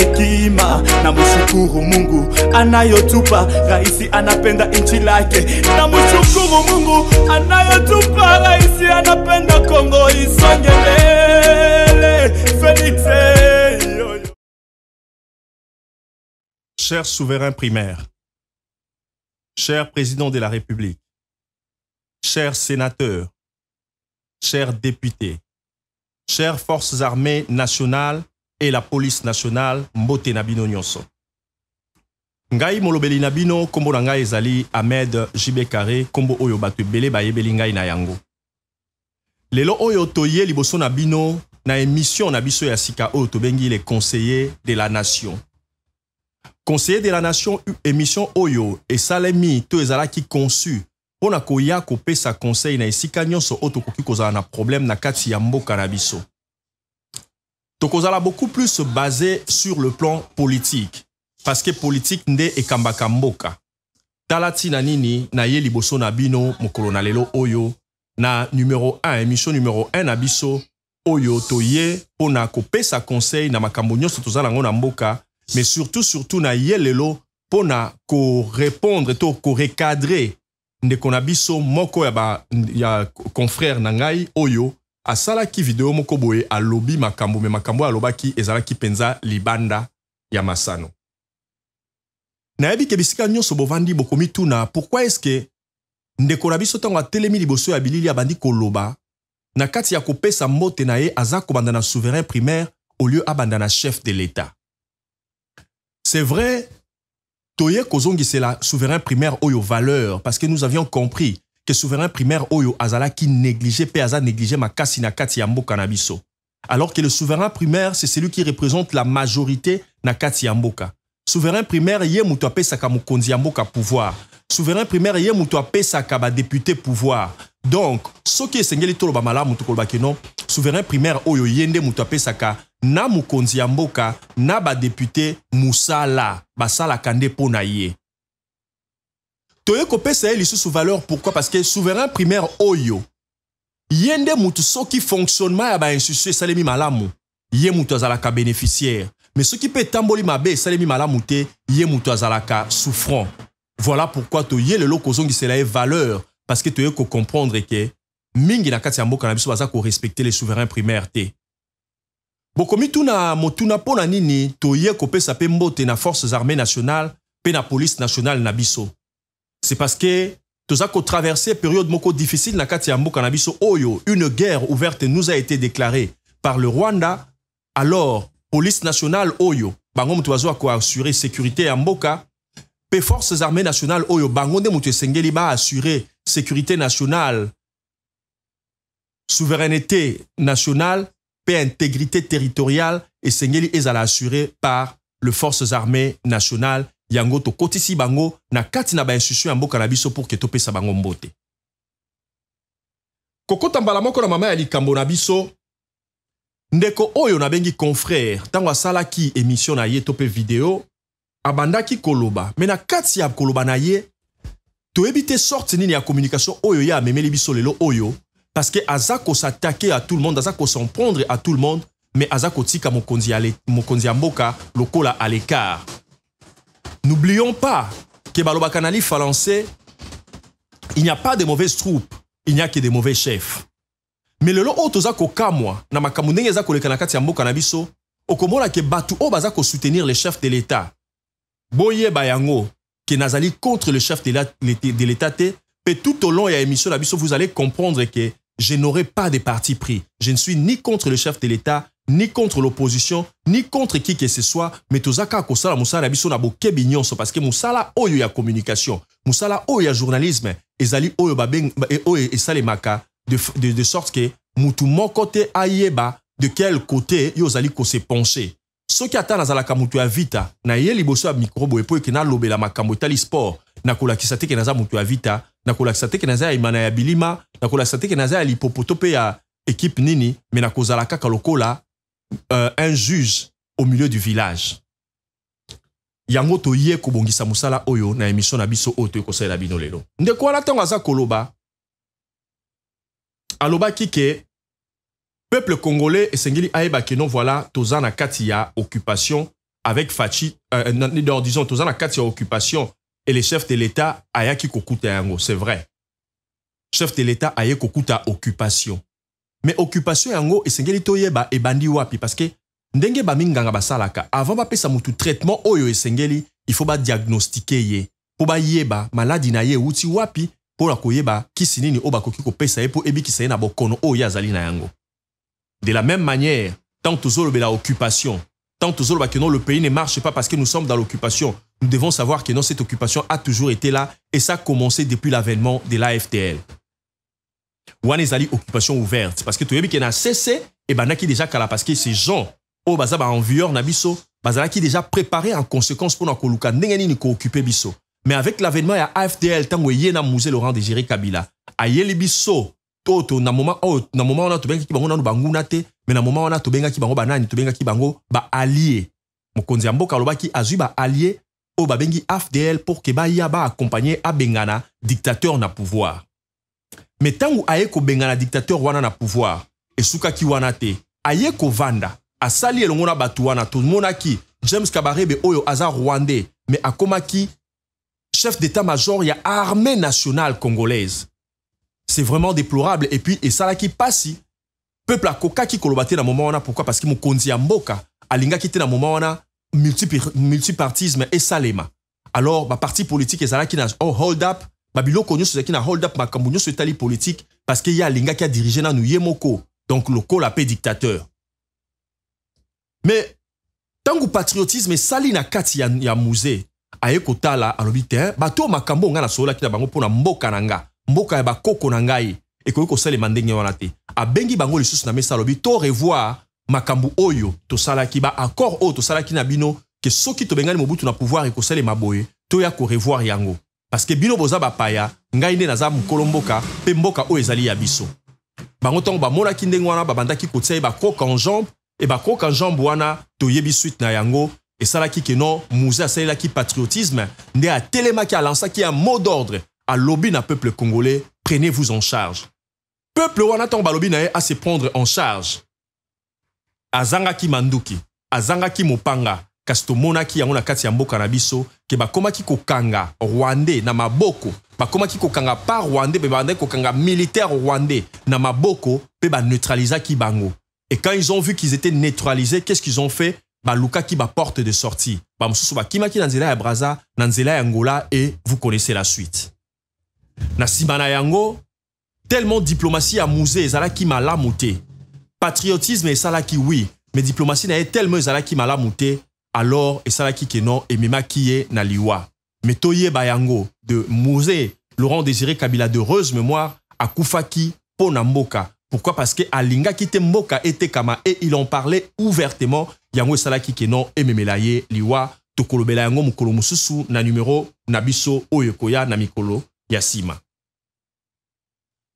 hekima. Namshukuru Mungu anayotupa, raisi anapenda nchi lake. Namshukuru Mungu anayotupa, raisi anapenda Kongo isonge mbele. Felix. Cher souverain primaire, cher président de la République, chers sénateurs, chers députés, chères forces armées nationales et la police nationale, mbote nabino nyonso. Ngai molobeli nabino kombo na ngai ezali Ahmed J.B. Carré, kombo oyo bato ebele bayebeli ngai na yango. Lelo oyo toye liboso nabino na émission na biso ya sika oyo tobengi les conseillers de la nation. Conseiller de la nation, émission oyo esalemi to ezalaki conçu pona koya kopesa conseil na esika nyonso oyo tokoki kozala na problème na kati ya mboka na biso. Tokozala beaucoup plus basé sur le plan politique parce que politique nde ekambaka mboka. Talati na nini na ye liboso na bino mokolo na lelo oyo na numéro 1, émission numéro 1 na biso oyo toye pona kopesa conseil na makambo nyonso tozala ngo na mboka. Mais surtout na yelelo pona ko répondre to ko recadrer ndeko na biso moko ya confrère na ngai oyo asala ki video moko boye alobi makambo me makambo alobaki ezalaki penza libanda ya masano. Na yebi ke bisika nyonso bovandi bokomi tuna pourquoi est-ce que ndeko na biso tango atelemi liboso ya bilili abandi koloba na kati ya kopesa mbote na ye aza kobanda na souverain primaire au lieu abanda na chef de l'État. C'est vrai, toye kozongi c'est la souverain primaire oyo valeur parce que nous avions compris que souverain primaire oyo azala qui négligeait pe aza négligé makasi na kati ya mboka na biso. Alors que le souverain primaire c'est celui qui représente la majorité na kati ya mboka. Souverain primaire ye mutu apesaka mokonzi ya mboka pouvoir. Souverain primaire ye mutu apesaka ba député pouvoir. Donc, soki esengeli toloba malamu tokoloba ke non, souverain primaire oyo yende mutu apesaka na mokonzi ya mboka na ba député musala basala kande pona ye. Toye kopesa ye lisusu valeur pourquoi? Parce que souverain primaire oyo yende mutu soki fonctionnement ya ba institution salemi malamu ye mutu azalaka bénéficiaire. Mais ce qui peut tamboli mabe salemi malamu te ye mutu azalaka souffrant. Voilà pourquoi toye le lokozongi c'est la valeur parce que toye ko comprendre que mingi na kati ya mboka na biso baza ko respecter les souverains primaires te. Bokomi tuna motuna pona nini toye kopesa pe mbote na forces armées nationales pe na police nationale na biso. C'est parce que toza ko traverser période moko difficile na kati ya mboka na biso oyo une guerre ouverte nous a été déclarée par le Rwanda. Alors police nationale oyo bango mutu bazo ko assurer sécurité ya mboka pe forces armées nationales oyo bango nde mutu esengeli ba assurer sécurité nationale, souveraineté nationale, paix, intégrité territoriale et sengeli ezala assuré par les forces armées nationales yango to kotisi bango na kati na ba institution ya mboka na biso pour que to pesa bango mbote. Kokota mbala moko na mama ya likambo na biso ndeko oyo na bengi confrère tango asala ki émission na ye to pe vidéo abandaki koloba mais na kati ya koloba na ye to ebite sorte nini ya communication oyo ya memeli biso lelo oyo parce que azako s'attaquer à tout le monde, azako s'en prendre à tout le monde, mais azako tika mokonzi ya mboka lokola à l'écart. N'oublions pas que baloba kanali français, il n'y a pas de mauvaises troupes, il n'y a que de mauvais chefs. Mais lelo oto zako kamwa na makambo ndenge zako leka na kati ya mboka na biso, okomona ke batu o bazako soutenir les chefs de l'État. Boye bayango que nazali contre le chef de l'État te, mais tout au long de l'émission, vous allez comprendre que je n'aurai pas de parti pris. Je ne suis ni contre le chef de l'État, ni contre l'opposition, ni contre qui que ce soit, mais tout ça, kosala musala biso na boke binyonso parce que musala oyo ya communication, musala oyo ya journalisme, ezali oyo babeng oyo esalemaka de sorte que mutu moko te ayeba de quel côté yo zali ko se pencher. Ce qui attend nazalaka mutu ya vita na ye liboso ya micro boye po ke na lobela makambo tali sport na kolakisa te ke naza mutu ya vita na kolakisa te ke naza ya imana ya bilima na kolakisa te ke naza ya lipopoto pe ya équipe nini mais na kozala kaka lokola un juge au milieu du village. Yango to ye kobongisa musala oyo na émission na biso oyo to kosalela bino lelo. Ndeko wana tango aza koloba aloba kike peuple congolais esengeli ayeba ke non voilà toza na kati ya occupation avec Fachi, disons, tous en quatre occupation, et les chefs de l'État ayaki kokuta yango, c'est vrai. Chef de l'État aye kokuta occupation. Mais occupation yango, esengeli toyeba e bandi wapi, parce que ndenge ba minganga basalaka, avant ba pesa mutu traitement oyo esengeli, il faut ba diagnostiquer ye. Po ba yeba, maladie na ye uti wapi, po la koyeba, kisi nini o bakoki ko pesa ye, po ebi kisa ye na bokono oyo azali na yango. De la même manière, tant toujours la occupation, tant toujours que non, le pays ne marche pas parce que nous sommes dans l'occupation. Nous devons savoir que non, cette occupation a toujours été là et ça a commencé depuis l'avènement de l'AFTL. Ouane ezali occupation ouverte parce que tu as n'a cessé et banaki déjà kala parce que ces gens au bazaba envieur na biso bazalaki déjà préparé en conséquence pour na koluka ndenge ni ko occuper biso. Mais avec l'avènement ya AFTL tango yena musée Laurent Désiré Kabila ayeli biso toto na moment on a to benga ki bango na banguna te mais na moment on a to benga ki bango banani to benga ki bango ba allié mokonzi ya mboka lobaki azui ba allié o ba bengi AFDL pour que ba ya ba accompagner a bengana dictateur na pouvoir. Mais tangu aye ko bengana dictateur wana na pouvoir et suka ki wana te aye ko vanda asali elongo na batu wana tout monaki James Kabarebe oyo aza rwandais mais akomaki chef d'état-major ya armée nationale congolaise. C'est vraiment déplorable et puis et ça là qui passe peuple a koka ki kolobate na moment wana pourquoi parce que mokonzi ya mboka alinga ki te na moment wana multipartisme et salema. Alors ba parti politique ezala ki na hold up ba biloko nyonso ki na hold up makambo nyonso etali politique parce que ya alinga ki a dirigé na nuye moko donc loko la paix dictateur. Mais tangu patriotisme sali na kati ya musée aye kotala alobi te bato makambo nga na sola ki na bango pona mboka nanga mboka ya bakoko na ngai ekoki kosalema ndenge wana te abengi bango lisusu na mesa alobi to revoir makambo oyo tosalaki ba accord oyo tosalaki na bino ke soki tobengani mobutu na pouvoir ekosalema boye to ya ko revoir yango parce que bino boza bapaya ngai nde naza mokolo mboka pe mboka oyo ezali ya biso bango tongo bamonaki ndenge wana babandaki kotia ba croc en jambe et ba croc en jambe wana toyebi suite na yango esalaki ke non musée asalelaki patriotisme nde atelemaki alansaki un mot d'ordre à lobby na peuple congolais, prenez-vous en charge. Peuple wana tong balobi na à se prendre en charge. Azangaki manduki, azangaki mopanga, kasto monaki yango na kati ya mboka na biso, ke bakomaki kokanga rwandais na maboko, bakomaki kokanga pas rwandais, be bandai kokanga militaire rwandais na maboko, pe ba neutralisaki bango. Et quand ils ont vu qu'ils étaient neutralisés, qu'est-ce qu'ils ont fait? Ba luka ki ba porte de sortie. Ba mususu ba kimaki na nzela ya Braza, na nzela ya Angola et vous connaissez la suite. Na simana yango tellement diplomatie à musée ezalaki malamu te patriotisme ezalaki oui mais diplomatie na tellement ezalaki malamu te alors ezalaki ke non ememaki ye na liwa mais toyeba yango de musée Laurent Désiré Kabila de heureuse mémoire akufaki pona mboka. Pourquoi? Parce que alingaki te mboka ete kama et il en parlait ouvertement yango ezalaki ke non ememela ye liwa tokolobela yango mukolo mususu na numéro na biso oyo koya na mikolo Yassima.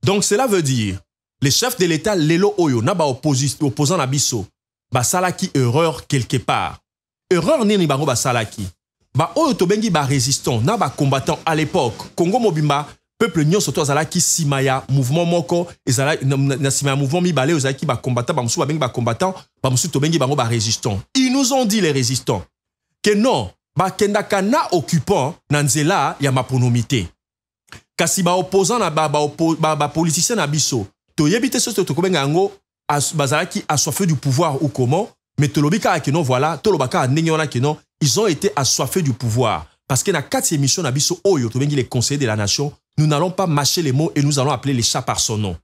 Donc cela veut dire les chefs de l'État lelo oyo na ba opposant na biso ba salaki erreur quelque part. Erreur nini bango ba salaki. Ba oyo to bengi ba résistant na ba combattant à l'époque Congo Mobimba peuple nyonso to azalaki simaya mouvement moko ezala na simaya mouvement mibale ozalaki ba combattant ba musu ba bengi ba combattant ba musu to bengi bango ba résistant. Ils nous ont dit les résistants que non ba kendaka na occupant na nzela ya maponomité. Kasi ba opposant na ba politicien na biso to yebite soto to kobenga ngo bazalaki assoiffés du pouvoir ou comment mais to lobika ke non voilà to lobaka ndenge wana ke non ils ont été assoiffés du pouvoir parce que na 4 émissions na biso oyo to bengi les conseillers de la nation nous n'allons pas mâcher les mots et nous allons appeler les chats par son nom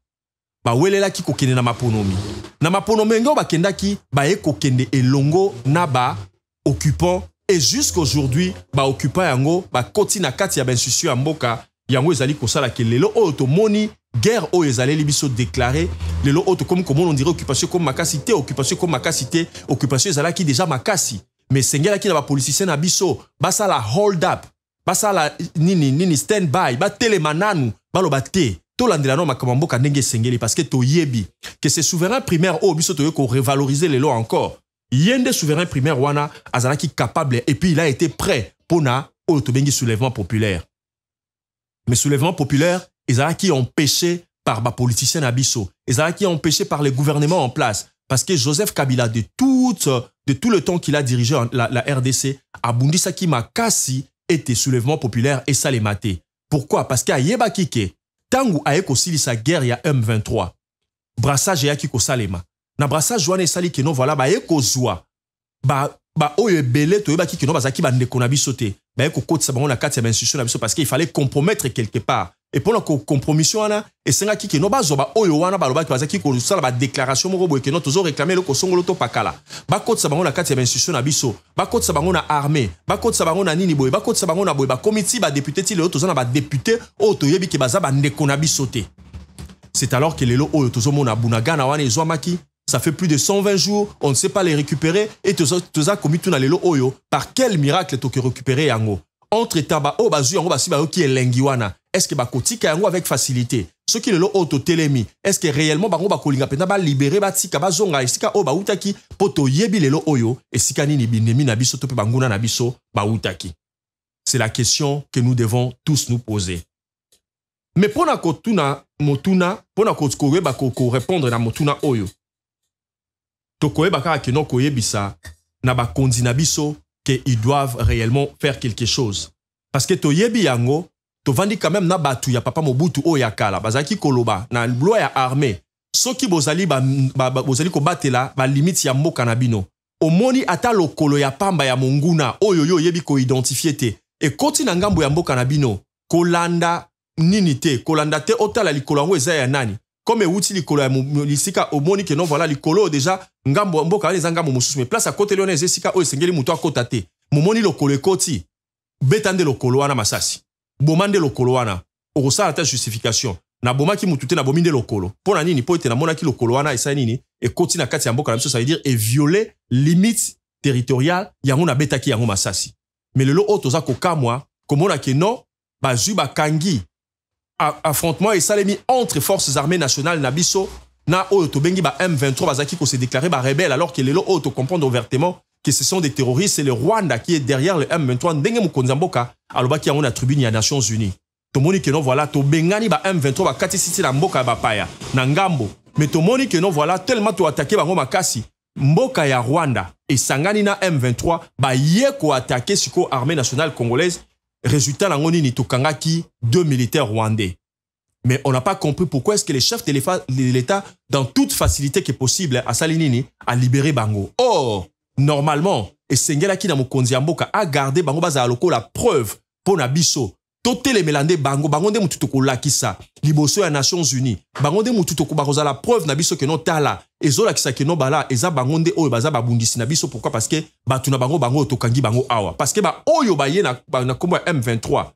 ba welela ki kokende na maponomi ngo ba kendaki ba e kokende elongo na ba occupant et jusqu'aujourd'hui ba occupant yango ba koti na kati ya ba institution ya mboka yango ezali kosala ke lelo oyo tomoni guerre oyo ezali libiso déclaré lelo oyo comme on dirait occupation comme makasité occupation comme makasité occupation ezalaki déjà makasi mais sengelaki na ba politicien na biso basala hold up basala nini stand by ba telemananu baloba te tolandela no makambo mboka ndenge sengeli parce que toyebi que c'est souverain primaire oyo biso toyo ko revaloriser lelo encore yende souverain primaire wana azalaki capable et puis il a été prêt pona oyo to bengi soulèvement populaire. Mais soulèvement populaire, ils ont qui empêché par les politiciens abisso, ils ont qui empêché par les gouvernements en place. Parce que Joseph Kabila, de de tout le temps qu'il a dirigé la RDC, abundisaki makasi était soulèvement populaire et ça les maté. Pourquoi? Parce qu'à Yeba Kike, tangu aeko sili sa guerre ya M23, brassage ya kiko salema. Na brassage joane sali ke non voilà ba eko zwa. Ba oye belé to yeba kike non bazaki ba ndeko na biso te. Ba eko koti sa bango na kati ya institution na biso parce qu'il fallait compromettre quelque part. Et pour la compromission wana et senga kike no ba zo ba oyo wana ba loba ki bazaki ko sala ba déclaration moko boye ke non toujours réclamer le ko songolo to pakala. Ba koti sa bango na kati ya institution na biso, ba koti sa bango na armée, ba koti sa bango na nini boye, ba koti sa bango na boye ba comité ba député ti le to zana ba député o to yebi ke baza ba ndeko na biso te. C'est alors que les lots Oyo Bunagana wane Zwamaki, ça fait plus de 120 jours, on ne sait pas les récupérer et Toza commis tout dans les lots Oyo. Par quel miracle tu as récupéré yango? Entre taba o bazu yango basi ba qui est lengiwana. Est-ce que ba kotika yango avec facilité? Ce qui le lot auto télémi, est-ce que réellement ba ba kolinga pena ba libérer ba tika ba zonga esika o ba utaki poto yebi les lots Oyo et sika nini binemi na biso to pe banguna na biso ba utaki? C'est la question que nous devons tous nous poser. Mais pour na kotuna motuna, pour na kotkowe ba ko répondre na motuna oyo. To kowe ba ka ke no koye bisa na ba kondina biso que ils doivent réellement faire quelque chose. Parce que to yebi yango, to vandi quand même na batu ya papa Mobutu oya kala, bazaki koloba na blo ya armée. Soki bozali bozali ko batela ba limite ya mboka na bino. Omoni ata lokolo ya pamba ya monguna oyo yo yebi ko identifier te. Et kontina ngambo ya mboka na bino, kolanda nini te, kolanda te otala likolo yango eza ya nani. Comme outi likolo ya lisika omoni ke non voilà likolo déjà ngambo mboka les ngambo mususu mais place à côté lyonnaise esika o esengeli muto akota te. Momoni lokolo ekoti betande lokolo wana masasi. Bomande lokolo wana okosala ta justification. Na bomaki mutu te na bominde lokolo. Pona nini po ete na monaki lokolo wana esa nini ekoti na kati ya mboka na biso ça veut dire et violer limite territoriale yango na betaki yango masasi. Mais le lot otoza kokamwa komona ke non bazui bakangi affrontement et salemi entre forces armées nationales nabiso na oyo bengi ba M23 bazaki ko se déclarer ba rebelle alors que les lo auto comprendre ouvertement que ce sont des terroristes, c'est le Rwanda qui est derrière le M23 ndenge mukonza mboka alobaki yango na tribune ya Nations Unies. Tomoni ke non voilà to bengani ba M23 ba kati siti na mboka ba paya na ngambo mais tomoni ke non voilà tellement to attaquer bango makasi mboka ya Rwanda et sangani na M23 ba ye ko attaquer siko armée nationale congolaise. Résultat, ni tokangaki 2 militaires rwandais. Mais on n'a pas compris pourquoi est-ce que les chefs de l'État, dans toute facilité qui est possible, à Salinini, a libéré Bango. Or, normalement, et Sengela ki na mokonzi mboka a gardé Bango baza aloko la preuve pour Nabiso. Tote les melande Bango de mututoko lakisa, liboso ya Nations Unies. Bango de mututoko baroza la preuve Nabiso que non tala. Ezola kisa ke non bala, eza Bango de oyo baza babundisi Nabiso. Pourquoi? Parce que batuna Bango tokangi Bango awa. Parce que ba oyo baye na kombo M23.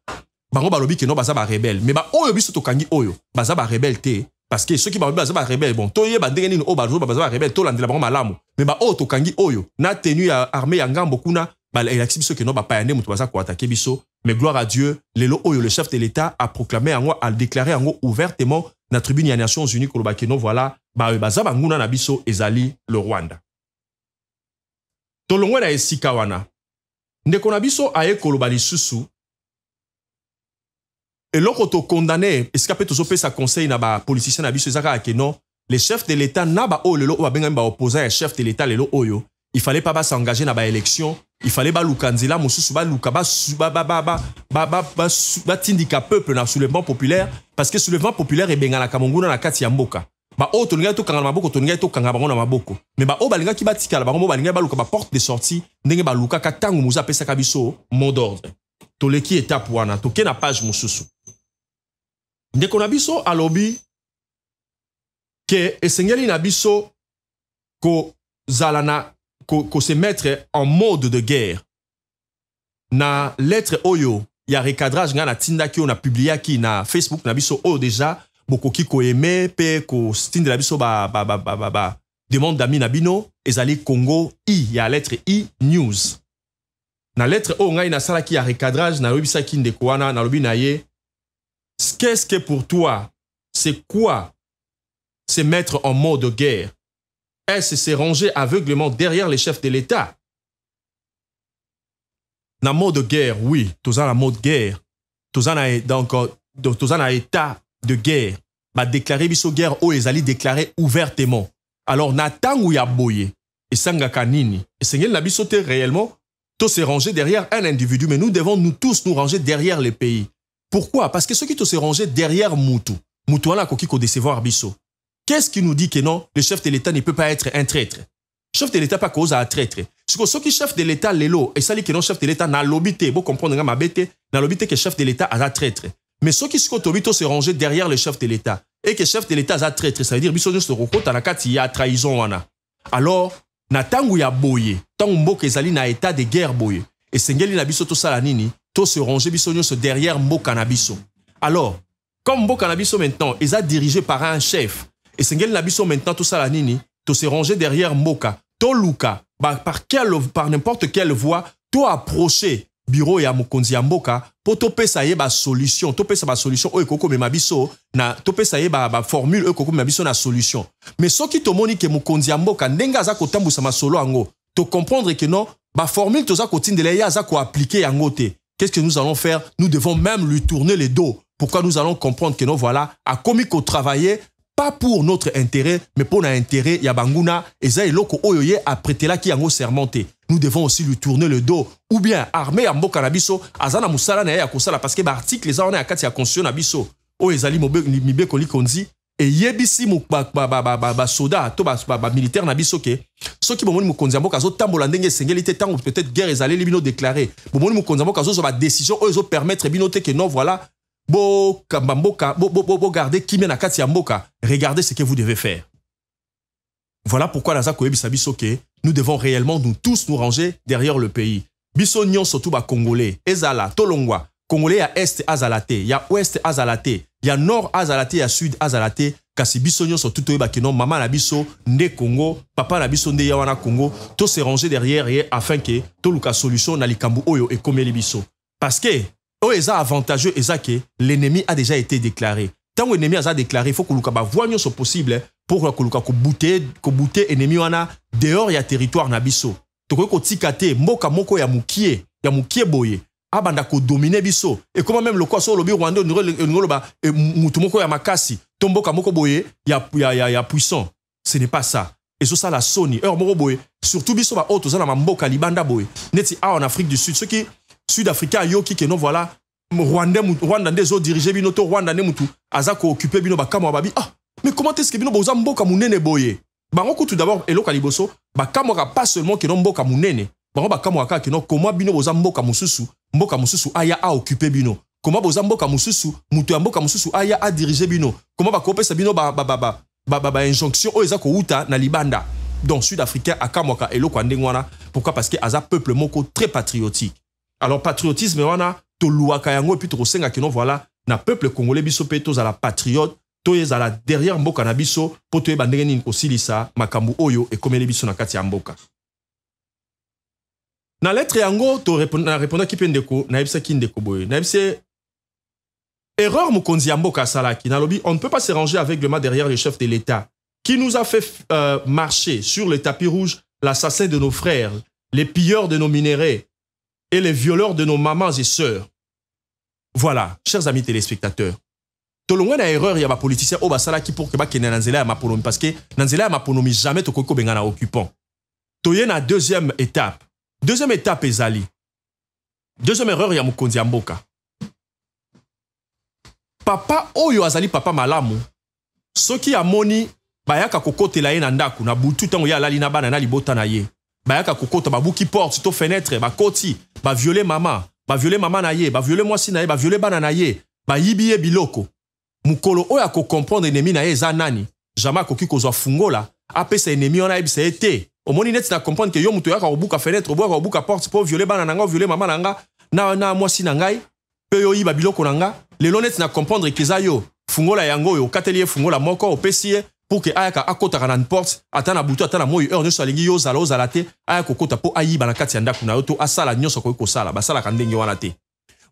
Bango balobi ke non baza ba rebelle. Mais ba oyo biso tokangi oyo, baza ba rebelle te. Parce que ceux qui baza ba rebelle, bon, toye ba ndenge nini o bazo baza ba rebelle, to landela Bango malamu. Mais ba oyo tokangi oyo, na tenue ya armée ya ngambo kuna, ba elaki biso ke non ba payane mutu baza ko attaquer biso. Mais gloire à Dieu, le chef de l'État a proclamé, a déclaré ouvertement dans la tribune des Nations Unies que voilà, baza banguna na biso ezali le Rwanda. Tolongwe na esika wana. Ndeko na biso aye koloba lisusu. Et loko to condamné, escapé to zope sa conseil na ba politicien na biso ezaka ke non, les chefs de l'État na ba o lelo ba benga ba opposant ya chef de l'État lelo oyo. Il fallait pas s'engager dans la élection. Il fallait pas lukanzila mususu ba luka ba tindika peuple na soulèvement populaire parce que soulèvement populaire e benga na kamonguna na kati ya mboka. Ba o to linga to kanga maboko to linga to kanga bango na maboko. Mais ba o ba linga ki ba tikala bango ba linga ba luka ba porte de sortie ndenge ba luka ka tangu muza pesa ka biso mot d'ordre. To leki étape wana to ke na page mususu. Ndeko na biso alobi ke esengeli na biso ko zalana ko se mettre en mode de guerre. Na lettre oyo, ya recadrage nga na tinda ki on a publié ki na Facebook na biso oyo déjà boko ki ko aimé pe ko stinde la biso demande d'amis na bino ezali Congo I ya lettre I news. Na lettre oyo nga ina sala ki ya recadrage na lobisa ki ndeko wana na lobi na ye. Qu'est-ce que pour toi c'est quoi se mettre en mode de guerre? Est-ce se ranger aveuglément derrière les chefs de l'État? Na mode de guerre, oui, tous en la mode de guerre. Tous en a état de guerre. Ba déclarer biso guerre ou ezali déclarer ouvertement. Alors na tangu ya boye. et sangaka nini. Et Seigneur n'a sauté réellement, tout se ranger derrière un individu, mais nous devons nous tous nous ranger derrière les pays. Pourquoi? Parce que ceux qui se ranger derrière Moutou, Moutou a koki ko décevoir biso. Qu'est-ce qui nous dit que non, le chef de l'État ne peut pas être un traître? Le chef de l'État pas cause à traître. Ce que ceux qui chef de l'État lelo et ça dit que non chef de l'État n'a l'obité, vous comprenez ma bête, n'a l'obité que chef de l'État a traître. Mais ceux qui se ranger derrière le chef de l'État et que le chef de l'État a traître, ça veut dire biso se rokota na kati ya trahison wana. Alors na tangu ya boye, tangu mboka ezali na état de guerre boye. Et sengeli na biso to sala nini, to se ranger biso nyonso derrière mboka na biso. Alors, comme mboka na biso maintenant, ils a dirigé par un chef. Et sengeli na biso maintenant to sala nini, to se ranger derrière mboka, to luka, par n'importe quelle voie, to approcher bureau ya mokonzi ya mboka pour to pesa ye ba solution, to pesa ba solution o ekoko me mabiso na to pesa ye ba formule o ekoko me mabiso na solution. Mais soki to moni ke mokonzi ya mboka ndenga za ko tambusa masolo ango, to comprendre que non, ba formule to za ko tindele ya za ko appliquer yango te. Qu'est-ce que nous allons faire? Nous devons même lui tourner les dos. Pourquoi nous allons comprendre que non, voilà, a commis qu'on travaillait pas pour notre intérêt, mais pour l'intérêt Yabanguna et Zailoko Oyoye a prêté là qui a sermenté. Nous devons aussi lui tourner le dos. Ou bien, armée à Mboka Nabiso, Azana Moussala na ya Kosala, parce que l'article, les armes à Katia Conscience Nabiso, O Ezali Mibe Koli Konzi, et Yebisi soda, to militaire Nabiso ke, ceux qui m'ont Konzi Mboka, zo tambola ndenge sengelité, tant ou peut-être guerre ezali libino déclaré. M'ont Konzi Mboka, zo ba décision, eux zo permettre binote que non, voilà. Bo garder Kimia na kati ya mboka, regardez ce que vous devez faire. Voilà pourquoi Nazako Ebisa Bisoke, nous devons réellement nous tous nous ranger derrière le pays. Biso nyon surtout ba Congolais, Ezala, Tolongwa, Congolais ya Est Azalate, ya Ouest Azalate, ya Nord Azalate, ya Sud Azalate, kasi biso nyon surtout toyeba que non maman na biso nde Congo, papa na biso nde yawana Congo, to se ranger derrière et afin que to luka solution na likambu oyo e komeli biso. Parce que oh, c'est avantageux, que l'ennemi a déjà été déclaré. Tant que l'ennemi a déclaré, il faut que nous voyons ce possible pour que nous bouter l'ennemi dehors du territoire nabiso. Donc que tikate mboka moko ya mukie boye abanda ko dominer biso et comment même le quoi sur le Rwanda mutu moko ya makasi tomboka moko boye ya puissant. Ce n'est pas ça. Et sur ça la Sony moko boye surtout biso ba auto za na mboka libanda boye neti en Afrique du Sud ceux qui Sud-Africain yoki que non voilà Rwanda ndezo diriger bino to Rwanda ne mutu azako occuper bino bakamo babi mais comment est-ce que bino boza mboka munene boye bango tout d'abord eloko liboso bakamo pas seulement que non mboka munene bango bakamo aka que non comment bino boza mboka mususu aya a occuper bino comment boza mboka mususu mutu ya mboka mususu aya a diriger bino comment bakopesa bino injonction o ezako uta na libanda donc Sud-Africain akamoka eloko ndengwana pourquoi parce que aza peuple moko très patriotique. Alors patriotisme wana to luaka yango et puis to senga que non voilà na peuple congolais biso pe to za la patriote to ezala derrière mboka na biso po to eba ndenge nini kosilisa makambu oyo e komeli biso na kati ya mboka. Na lettre yango to répondre ki pendeko na ebisa ki ndeko boye na ebise erreur mokonzi ya mboka salaki na lobi on ne peut pas se ranger aveuglément derrière le chef de l'État qui nous a fait marcher sur le tapis rouge l'assassin de nos frères, les pilleurs de nos minéraux et les violeurs de nos mamans et sœurs. Voilà, chers amis téléspectateurs. Tolongwa na erreur ya ba politicien o basala ki pour que ba kena nanzela ya maponomi parce que nanzela ya maponomi jamais to koko benga na occupant. Toye na deuxième étape. Deuxième étape ezali. Deuxième erreur ya mokonzi ya mboka. Papa oyo azali papa malamu. Soki amoni bayaka kokotela ye na ndaku na butu tango ya lali na bana na libota na ye. Bayaka kokota babuki porte to fenêtre bakoti ba violer maman na ye ba violer mwasi na ye ba violer bana na ye ba yibiye biloko mukolo oya ko comprendre ennemi na ye za nani jamais koki kozwa fungola apesa ennemi ona ebisa ete omoni net na comprendre que yo muto yaka obuka fenêtre obuka obuka porte pour violer bana nanga violer maman nanga na mwasi na ngai pe yo yiba biloko nanga lelo net na comprendre que za yo fungola yango yo katelier fungola moko opesiye pour que ayaka akota kana porte atana butu atana moyo heure nyoso alingi yo zala te ayaka kota po ayiba na kati ya ndaku na yo to asala nyonso ko sala basala kandenge wana te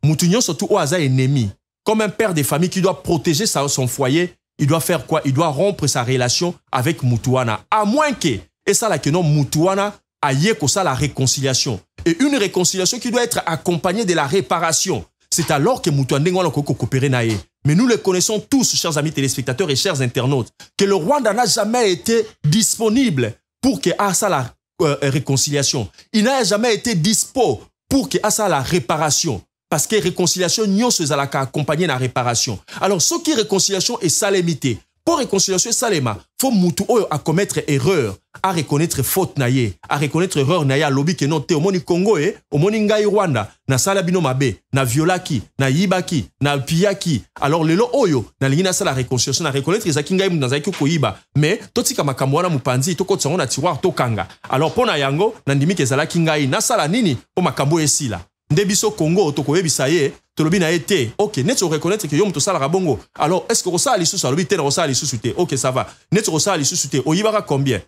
mutu nyonso tu o aza ennemi comme un père de famille qui doit protéger son foyer il doit faire quoi il doit rompre sa relation avec mutuana à moins que et ça la que non mutuana aye ko ça la réconciliation et une réconciliation qui doit être accompagnée de la réparation. C'est alors que mutuana ngwana ko coopérer na ye. Mais nous le connaissons tous, chers amis téléspectateurs et chers internautes, que le Rwanda n'a jamais été disponible pour que ça la réconciliation. Il n'a jamais été dispo pour que ça la réparation. Parce que réconciliation, nous sommes accompagner la réparation. Alors, ce qui est réconciliation est salémité. Pour réconciliation et salema, faut mutu oyo à commettre erreur, à reconnaître faute naye, à reconnaître erreur naye, à lobby que non te omoni Congo omoni ngai Rwanda, na sala bino mabe, na violaki, na yibaki, na piyaki. Alors lelo oyo, na lingi na sala réconciliation, na reconnaître ezaki ngai na zaki ko yiba, mais totika makambo wana mupanzi to kotsa na tiroir to kanga. Alors pona yango, na ndimi ke zalaki ngai na sala nini o makambo esila. Ndebiso Congo to ko yebisa ye tolobi na été. OK, net se reconnaître que yom to sala rabongo. Alors est-ce que ça ali sous alobi te na ça ali sous te. OK, ça va. Net se ça ali sous te. O yibaka combien?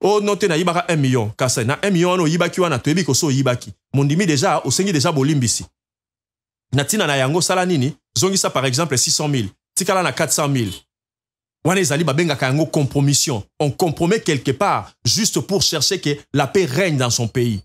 Oh non te na yibaka 1 million. Kasa na 1 million no yibaki wana to yebi ko so yibaki. Mondimi déjà o sengi déjà bolimbisi. Natina na yango sala nini? Zongisa par exemple 600 000. Tikala na 400 000. Wana ezali babenga ka yango compromission. On compromet quelque part juste pour chercher que la paix règne dans son pays.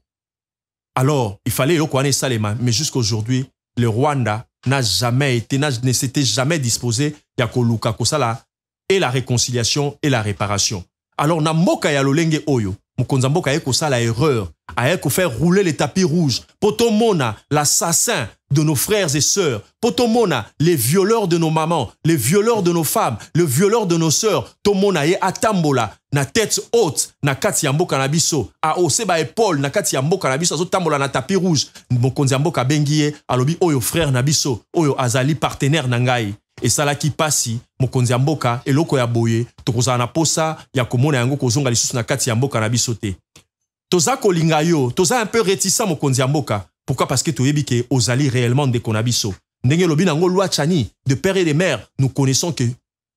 Alors, il fallait le Kouane Salema, mais jusqu'aujourd'hui, le Rwanda n'a jamais été, ne s'était jamais disposé à Koluka Kosala et la réconciliation et la réparation. Alors, na mboka ya lolenge oyo, mukonza mboka eko sala erreur, a eko faire rouler les tapis rouges, potomona l'assassin de nos frères et sœurs, potomona les violeurs de nos mamans, les violeurs de nos femmes, le violeur de nos sœurs, tomona ye atambola na tête haute na kati ya mboka na biso, a oseba épaule na kati ya mboka na biso, azo tambola na tapis rouge, mukonza mboka bengiye alobi oyo frère na biso, oyo azali partenaire na ngai. Et ça qui passe, mokonzi ya mboka eloko ya boye tokozala na posa ya komona yango kozonga lisusu na kati ya mboka na biso te. Toza kolinga yo, toza un peu réticent mokonzi ya mboka. Pourquoi? Parce que toyebi ke ozali réellement ndeko na biso. Ndenge lobi nango loi chani de père et de mère, nous connaissons que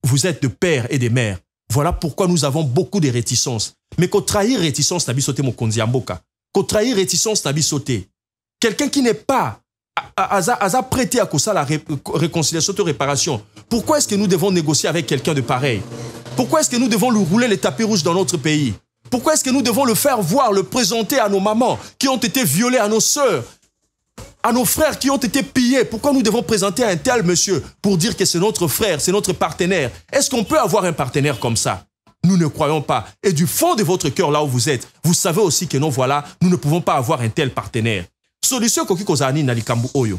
vous êtes de père et de mère. Voilà pourquoi nous avons beaucoup de réticences. Mais ko trahir réticence na biso te mokonzi ya mboka. Ko trahir réticence na biso te. Quelqu'un qui n'est pas a prêté à cause la réconciliation de réparation. Pourquoi est-ce que nous devons négocier avec quelqu'un de pareil? Pourquoi est-ce que nous devons lui rouler les tapis rouges dans notre pays? Pourquoi est-ce que nous devons le faire voir, le présenter à nos mamans qui ont été violées, à nos sœurs, à nos frères qui ont été pillés? Pourquoi nous devons présenter un tel monsieur pour dire que c'est notre frère, c'est notre partenaire? Est-ce qu'on peut avoir un partenaire comme ça? Nous ne croyons pas. Et du fond de votre cœur, là où vous êtes, vous savez aussi que non, voilà, nous ne pouvons pas avoir un tel partenaire. Solution koki kozani na likambu oyo.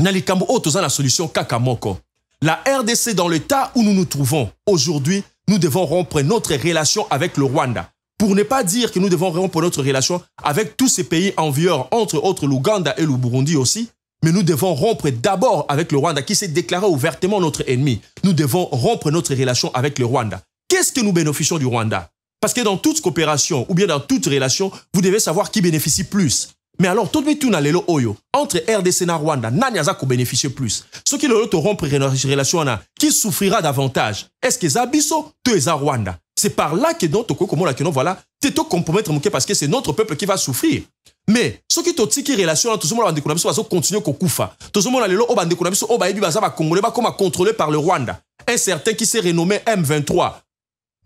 Na likambu oyo toza na solution kakamoko. La RDC dans l'état où nous nous trouvons aujourd'hui, nous devons rompre notre relation avec le Rwanda. Pour ne pas dire que nous devons rompre notre relation avec tous ces pays envieurs, entre autres l'Ouganda et le Burundi aussi, mais nous devons rompre d'abord avec le Rwanda qui s'est déclaré ouvertement notre ennemi. Nous devons rompre notre relation avec le Rwanda. Qu'est-ce que nous bénéficions du Rwanda? Parce que dans toute coopération ou bien dans toute relation, vous devez savoir qui bénéficie plus. Mais alors, tout le monde lelo oyo entre RDC et Rwanda, nani aza ko bénéficier plus. Ceux qui le rompre relation qui souffrira davantage. Est-ce que Zabiso, tu es à Rwanda? C'est par là que donc comment la que non voilà, tu te compromettre parce que c'est notre peuple qui va souffrir. Mais ceux qui toti qui relation tout le monde va continuer à continuer kokufa. Tout le monde lelo o bande konabiso o ba ebi baza ba congolais ba comme contrôlé par le Rwanda. Un certain qui s'est renommé M23.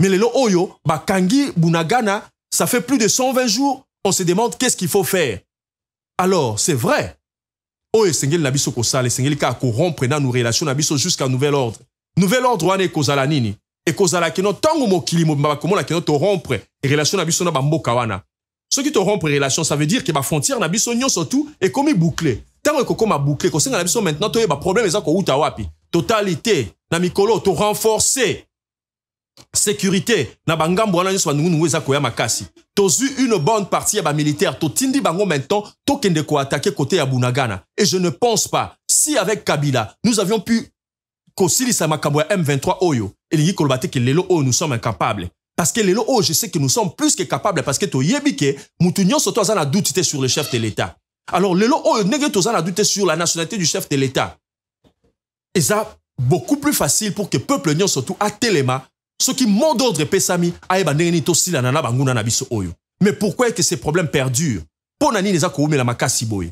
Mais lelo oyo ba Kangi Bunagana, ça fait plus de 120 jours, on se demande qu'est-ce qu'il faut faire. Alors, c'est vrai. Oh, Sengel Nabiso Kosale, Sengel Ka corrompre dans nos relations Nabiso jusqu'à nouvel ordre. Nouvel ordre, on est Kozala Nini. Et Kozala Keno, tango mo kilimo, comment la Keno te rompre, et relation Nabiso na bambo kawana. Ce qui te rompre relation, ça veut dire que ma frontière Nabiso nyon surtout est comme bouclé. Tango ko comme bouclé, ko senga Nabiso maintenant, to ba problème ezako uta wapi. Totalité, na mikolo, to renforcer. Sécurité, na bangambo wana nyoso banungu ezako ya makasi. Tozu une bonne partie ya ba militaire, to tindi bango maintenant, to kende ko attaquer côté ya Bunagana. Et je ne pense pas, si avec Kabila, nous avions pu kosilisa makambo ya M23 oyo, elingi kolobate ke lelo oyo nous sommes incapables. Parce que lelo oyo, je sais que nous sommes plus que capables, parce que to yebike, mutu nyonso to azana doute sur le chef de l'État. Alors lelo oyo, nege to azana doute sur la nationalité du chef de l'État. Et ça, beaucoup plus facile pour que peuple nyonso surtout à Téléma, ceux qui mot d'ordre pesami aeba ndenge to sila na banguna na biso oyo. Mais pourquoi est-ce que ces problèmes perdurent? Ponani neza ko umela makasi boy.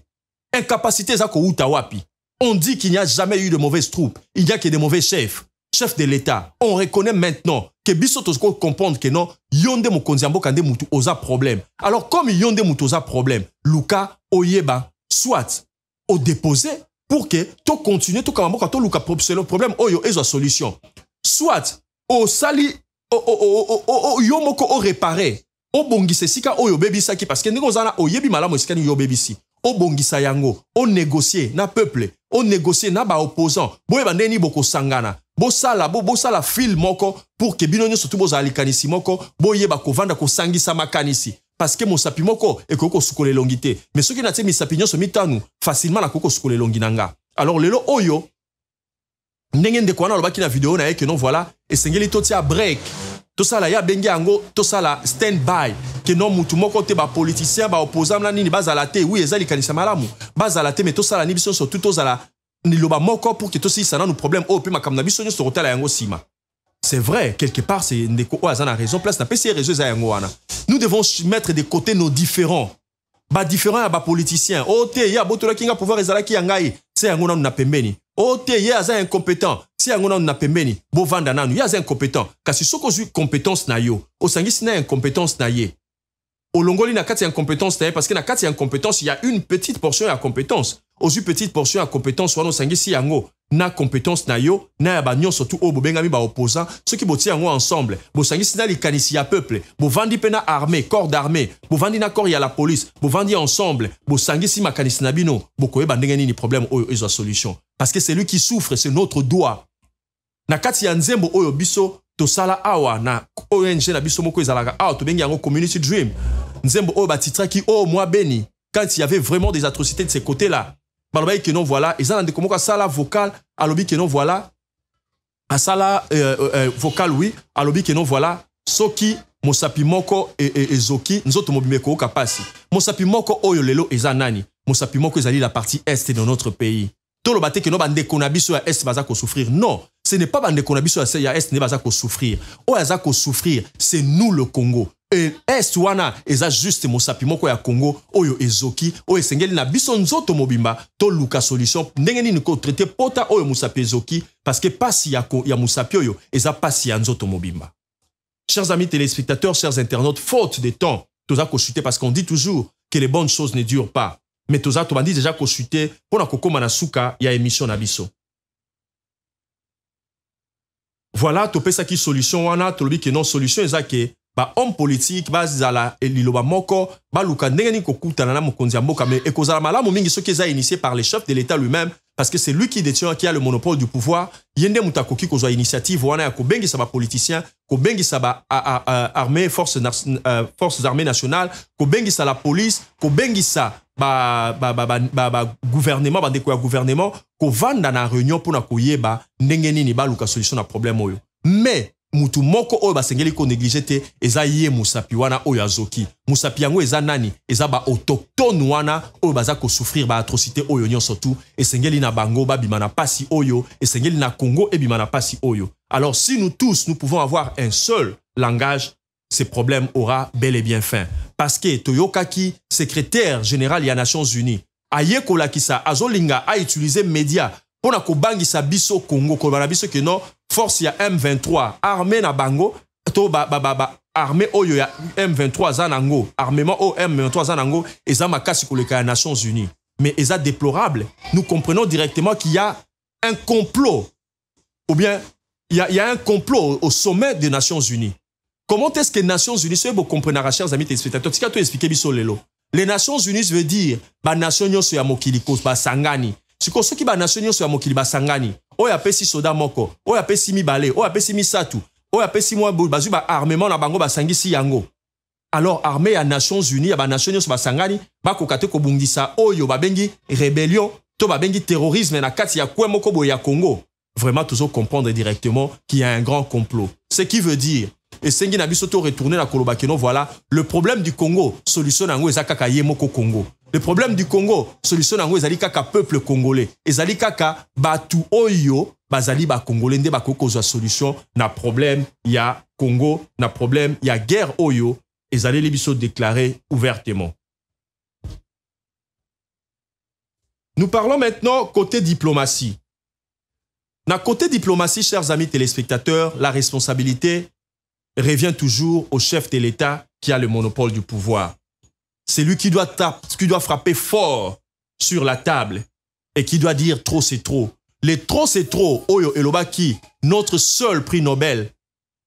Incapacité za ko uta wapi. On dit qu'il n'y a jamais eu de mauvaises troupes, il n'y a que des mauvais chefs. Chef de l'État, on reconnaît maintenant que biso to comprendre que non, yonde mokonzi mboka nde mutu oza problème. Alors comme yonde mutu oza problème, Luka oyeba soit au déposé pour que to continue to kamboka to Luka problème oyo ezo solution. Soit au sali, au yomoko au réparé. O bongisa sika oyo bebisa ki parce que ndeko zana oyebi malamu sika ni yo bebisi. O bongisa yango, o négocier na peuple, o négocier na ba opposant. Boye ba ndeni boko sangana. Bo sala fil moko pour que bino surtout bo zali kanisi moko, boye ba kovanda ko sangisa makanisi. Parce que mosapi moko e koko sukole longité. Mais ce qui na te misapi nyoso mitanu facilement na koko sukole longinanga. Alors lelo oyo ndenge ndeko wana lobaki na vidéo na que non voilà et sengeli totia break. Tout ça là ya bengi ango, tout ça là stand by. Que non mutu moko te ba politicien ba opposant na nini bazala te oui ezali kanisa malamu. Bazala te mais tout ça là ni biso surtout tout ça là ni loba moko pour que tout ça na nous problème oh pe makamna biso nyo sur yango sima. C'est vrai, quelque part, c'est ndeko azana raison, place na PC réseau za yango wana. Nous devons mettre de côté nos différents. Ba différents ba politiciens. Oh te ya botola kinga pouvoir ezala ki yangai, c'est yango na pembeni. Oh te ya aza incompétent, c'est yango na pembeni. Bo vanda nanu, ya aza incompétent. Kasi soko zui compétence na yo, o sangisi na incompétence na ye. Olongoli na kati incompétence na ye parce que na kati incompétence, il y a une petite portion à compétence. Ozu petite portion à compétence wana sangisi yango na compétence na yo na ya ba nyon surtout o bobengami ba opposant ceux qui boti yango ensemble bo sangisi na likanisi ya peuple bo vandi pena armée corps d'armée bo vandi na corps ya la police bo vandi ensemble bo sangisi makanisi na bino bo koyeba ndenge nini problème oyo ezo solution parce que c'est lui qui souffre c'est notre doigt na kati ya nzembo oyo biso tosala awa na ONG na biso moko ezalaka awa to bengi yango community dream nzembo oyo batitra ki o moi béni quand il y avait vraiment des atrocités de ces côtés-là balobi que non voilà et ça ndeko moko sala vocal alobi que non voilà asala vocal oui alobi que non voilà soki mosapi moko ezoki nzoto mobimeko kapasi mosapi moko oyo lelo eza nani mosapi moko ezali la partie est de notre pays tolo bate que no bandeko na biso ya est baza ko souffrir non ce n'est pas bandeko na biso ya est ne baza ko souffrir o baza ko souffrir c'est nous le Congo. Et est wana eza juste mosapi moko ya Congo oyo ezoki oyo esengeli na biso nzoto mobimba to luka solution ndenge nini ko traiter pota oyo mosapi ezoki parce que pasi ya mosapi oyo eza pasi ya nzoto mobimba. Chers amis téléspectateurs, chers internautes, faute de temps, toza ko chuter parce qu'on dit toujours que les bonnes choses ne durent pas. Mais toza to bandi déjà ko chuter pona kokoma na suka ya émission na biso. Voilà to pesa ki solution wana to lobi que non solution eza ke ba homme politique bazala eliloba moko ba luka ndenge ni kokutana na mokonzi ya mboka mais ekozala malamu mingi soki eza initié par les chefs de l'État lui-même parce que c'est lui qui détient qui a le monopole du pouvoir yende mutakoki kozwa initiative wana ya kobengisa ba politicien kobengisa ba armée forces armées nationales kobengisa la police kobengisa ba gouvernement ba ndeko ya gouvernement kovanda na réunion pona koyeba ndenge nini ba luka solution na problème oyo mais mutu moko oyo basengeli ko négliger te eza ye musapi wana oyo azoki musapi yango eza nani eza ba autochtone wana oyo baza ko souffrir ba atrocité oyo nyonso tout esengeli na bango babima na pasi oyo esengeli na Congo ebima na pasi oyo. Alors si nous tous nous pouvons avoir un seul langage, ce problème aura bel et bien fin parce que Toyokaki secrétaire général ya Nations Unies aye kolakisa azolinga a utiliser média pona ko bangisa biso Congo ko bana biso que non force ya M23 armée na bango to armée oyo ya M23 zanango armement o M23 zanango eza makasi koleka ya Nations Unies mais eza déplorable. Nous comprenons directement qu'il y a un complot ou bien il y a un complot au sommet des Nations Unies. Comment est-ce que les Nations Unies, si vous comprenez, chers amis téléspectateurs, tu as tout expliqué biso lelo. Les Nations Unies veut dire ba nation nyonso ya mokili ko ba sangani. Siko soki ba nation nyonso ya mokili ba sangani. Oyo apesi soda moko, oyo apesi mibale, oyo apesi misatu, oyo apesi mwa bazu ba armement na bango ba sangisi yango. Alors armée ya Nations Unies ya ba nation nyonso ba sangani ba kokate ko bungisa oyo ba bengi rébellion, to ba bengi terrorisme na kati ya kwemoko bo ya Congo. Vraiment toujours comprendre directement qu'il y a un grand complot. Ce qui veut dire et sengi na biso to retourner na koloba keno voilà le problème du Congo solution nango ezaka yemoko Congo. Le problème du Congo solution nango ezali kaka peuple congolais ezali kaka batu oyo bazali ba congolais nde bakokozwa solution na problème ya Congo na problème ya guerre oyo ezali li biso déclarer ouvertement. Nous parlons maintenant côté diplomatie. Na côté diplomatie, chers amis téléspectateurs, la responsabilité revient toujours au chef de l'État qui a le monopole du pouvoir. C'est lui qui doit frapper fort sur la table et qui doit dire trop c'est trop. Les trop c'est trop, Oyo Elobaki, notre seul prix Nobel,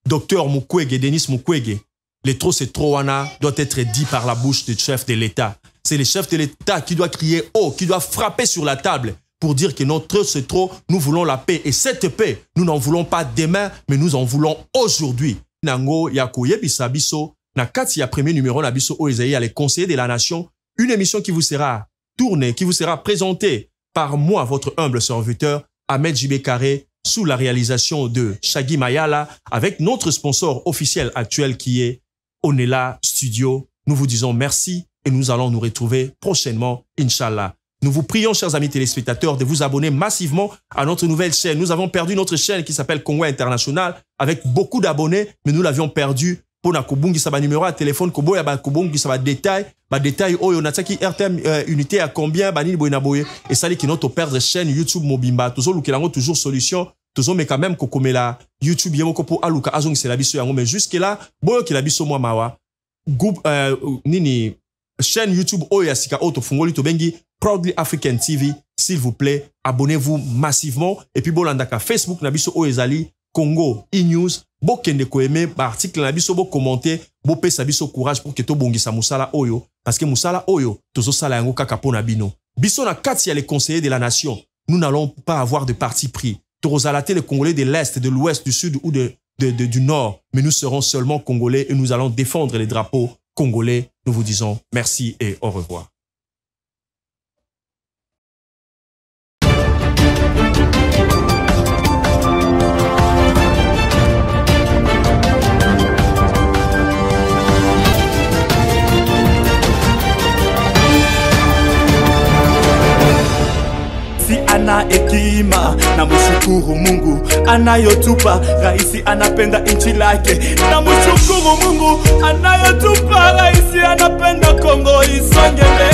Dr Mukwege, Denis Mukwege, Les trop c'est trop wana doit être dit par la bouche du chef de l'État. C'est le chef de l'État qui doit crier haut, qui doit frapper sur la table pour dire que notre c'est trop, nous voulons la paix. Et cette paix, nous n'en voulons pas demain, mais nous en voulons aujourd'hui. Nango yakoye bisabiso, na kati ya premier numéro na biso o Isaïe, les conseillers de la nation, une émission qui vous sera tournée, qui vous sera présentée par moi, votre humble serviteur, Ahmed Jibé Carré, sous la réalisation de Shaggy Mayala, avec notre sponsor officiel actuel qui est Onela Studio. Nous vous disons merci et nous allons nous retrouver prochainement, Inch'Allah. Nous vous prions, chers amis téléspectateurs, de vous abonner massivement à notre nouvelle chaîne. Nous avons perdu notre chaîne qui s'appelle Congo International avec beaucoup d'abonnés, mais nous l'avions perdu pour na kubungi sa ba numéro à téléphone kobo ya ba kubungi sa ba détail oyo nataki RTM unité à combien ba nini boyna boye et ça dit que notre perdre chaîne YouTube mobimba toujours lukelango toujours solution toujours mais quand même kokomela YouTube yemoko pour aluka azong c'est la biso yango mais jusque là boyo ki la biso moi mawa groupe nini chaîne YouTube oyo ya sika auto fungoli to bengi Proudly African TV, s'il vous plaît abonnez-vous massivement et puis bolandaka Facebook na biso oyo ezali Congo e-news, bo kende ko aimer ba article na biso bo commenter, bo pesa biso courage pour que to bongisa musala oyo parce que musala oyo tozo sala yango kaka pona bino. Biso na kati ya les conseillers de la nation, nous n'allons pas avoir de parti pris. Torozalate les Congolais de l'Est, de l'Ouest, du Sud ou du Nord, mais nous serons seulement Congolais et nous allons défendre les drapeaux congolais. Nous vous disons merci et au revoir. Ana hekima na mshukuru Mungu anayotupa, raisi anapenda nchi lake. Na mshukuru Mungu anayotupa, raisi anapenda Kongo isonge mbele.